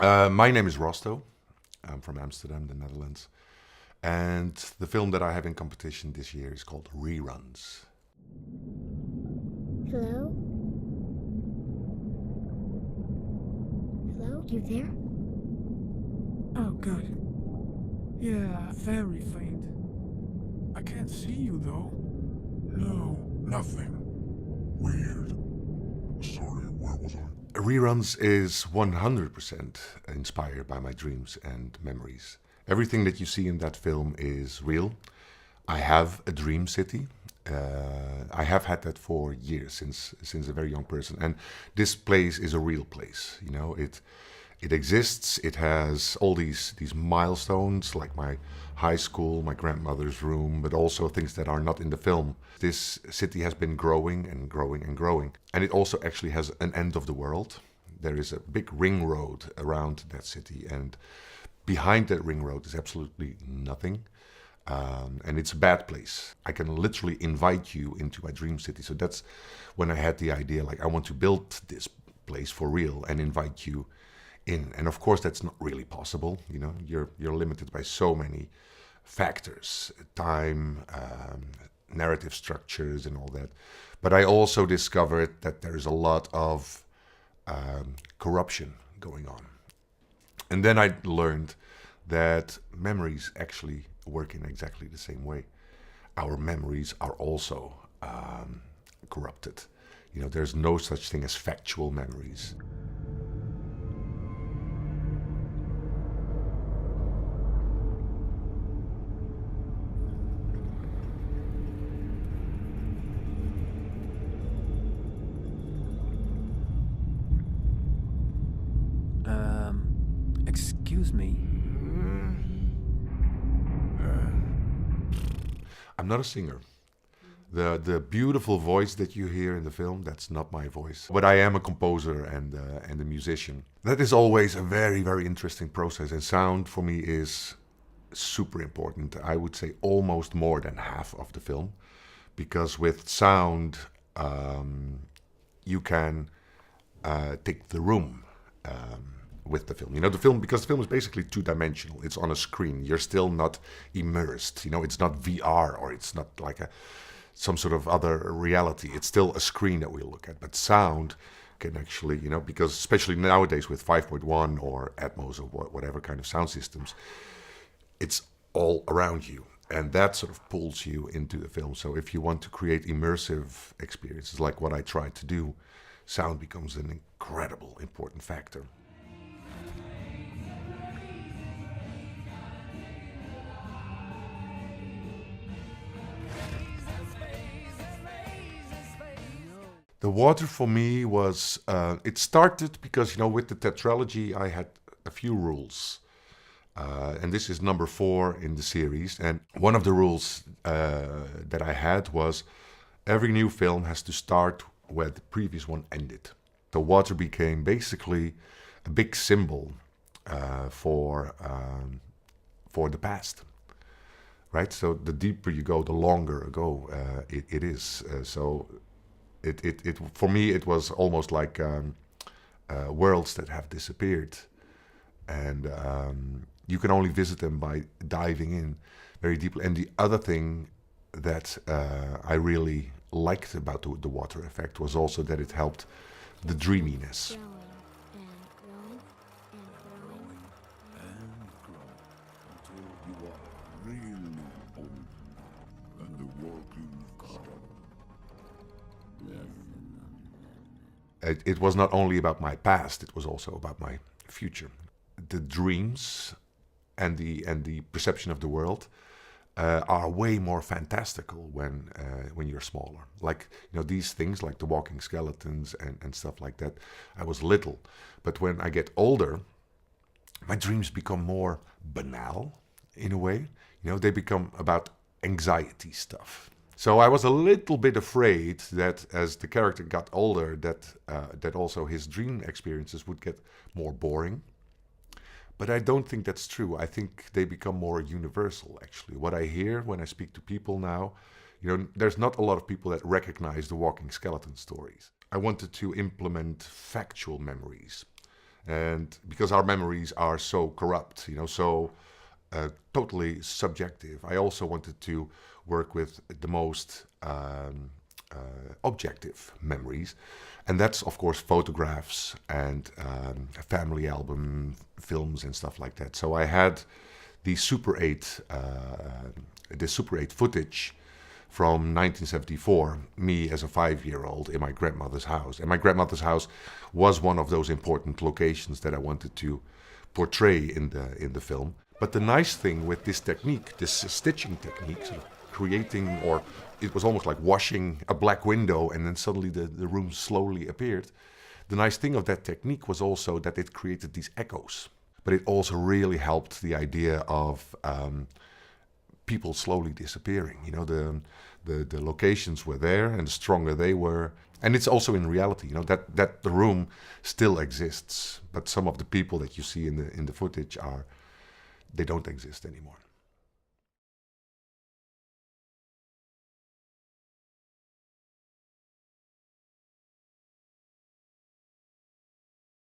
My name is Rosto. I'm from Amsterdam, the Netherlands. And the film that I have in competition this year is called Reruns. Hello? Hello? You there? Oh, good. Yeah, very faint. I can't see you, though. No, nothing. Weird. Sorry, where was I? Reruns is 100% inspired by my dreams and memories. Everything that you see in that film is real. I have a dream city. I have had that for years, since a very young person. And this place is a real place. You know, it exists. It has all these milestones, like my high school, my grandmother's room, but also things that are not in the film. This city has been growing and growing and growing. And it also actually has an end of the world. There is a big ring road around that city, and behind that ring road is absolutely nothing. And it's a bad place. I can literally invite you into my dream city. So that's when I had the idea, like, I want to build this place for real and invite you in. And of course, that's not really possible. You know, you're limited by so many factors, time, narrative structures, and all that. But I also discovered that there's a lot of corruption going on. And then I learned that memories actually work in exactly the same way. Our memories are also corrupted. You know, there's no such thing as factual memories. Excuse me. I'm not a singer. The beautiful voice that you hear in the film, that's not my voice. But I am a composer and a musician. That is always a very, very interesting process. And sound for me is super important. I would say almost more than half of the film. Because with sound, you can take the room with the film. You know, because the film is basically two-dimensional. It's on a screen. You're still not immersed. You know, it's not VR, or it's not like some sort of other reality. It's still a screen that we look at. But sound can actually, you know, because especially nowadays with 5.1 or Atmos or whatever kind of sound systems, it's all around you. And that sort of pulls you into the film. So if you want to create immersive experiences like what I try to do, sound becomes an incredible, important factor. The water for me was, it started because, you know, with the tetralogy, I had a few rules. And this is number 4 in the series. And one of the rules that I had was every new film has to start where the previous one ended. The water became basically a big symbol for the past. Right? So the deeper you go, the longer ago it is. So it for me, it was almost like worlds that have disappeared. And you can only visit them by diving in very deeply. And the other thing that I really liked about the water effect was also that it helped the dreaminess. It was not only about my past, it was also about my future. The dreams and the perception of the world are way more fantastical when you're smaller. Like, you know, these things like the walking skeletons and stuff like that, I was little. But when I get older, my dreams become more banal in a way. You know, they become about anxiety stuff. So I was a little bit afraid that as the character got older, that also his dream experiences would get more boring. But I don't think that's true. I think they become more universal, actually. What I hear when I speak to people now, you know, there's not a lot of people that recognize the walking skeleton stories. I wanted to implement factual memories. And because our memories are so corrupt, so totally subjective, I also wanted to work with the most objective memories. And that's, of course, photographs and family album films and stuff like that. So I had the Super 8 footage from 1974, me as a 5-year-old in my grandmother's house. And my grandmother's house was one of those important locations that I wanted to portray in the film. But the nice thing with this technique, this stitching technique, sort of creating, or it was almost like washing a black window and then suddenly the room slowly appeared. The nice thing of that technique was also that it created these echoes. But it also really helped the idea of people slowly disappearing. The locations were there, and the stronger they were. And it's also in reality, that the room still exists, but some of the people that you see in the footage they don't exist anymore.